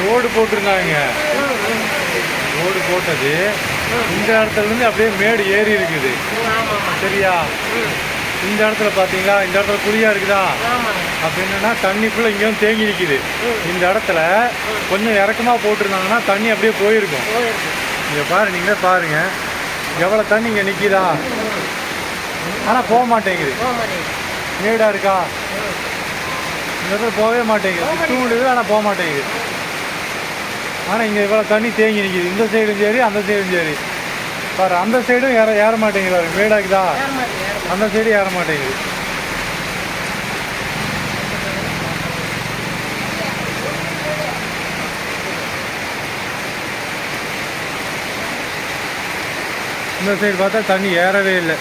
Road போட்டிருந்தாங்க. Road போட்டது இந்த இடத்துல இருந்து அப்படியே மேடு ஏறி இருக்குது. சரியா? இந்த இடத்துல பார்த்தீங்களா, இந்த இடத்துல குழியா இருக்குதா? அப்போ என்னன்னா தண்ணி ஃபுல்லாக இங்கே வந்து தேங்கி நிற்கிது. இந்த இடத்துல கொஞ்சம் இறக்கமாக போட்டிருந்தாங்கன்னா தண்ணி அப்படியே போயிருக்கும். இங்கே பாரு, நீங்களே பாருங்க எவ்வளோ தண்ணி இங்கே நிற்கிதா. ஆனால் போக மாட்டேங்குது. மேடா இருக்கா? இந்த இடத்துல போகவே மாட்டேங்குது. தூண்டுது ஆனால் போக மாட்டேங்குது. ஆனால் இங்கே இவ்வளோ தண்ணி தேங்கி நிற்கிது. இந்த சைடும் சரி, அந்த சைடும் சரி. பாரு, அந்த சைடும் ஏற மாட்டேங்குது. மேடாக்குதா? அந்த சைடு ஏற மாட்டேங்குது. இந்த சைடு பார்த்தா தண்ணி ஏறவே இல்லை.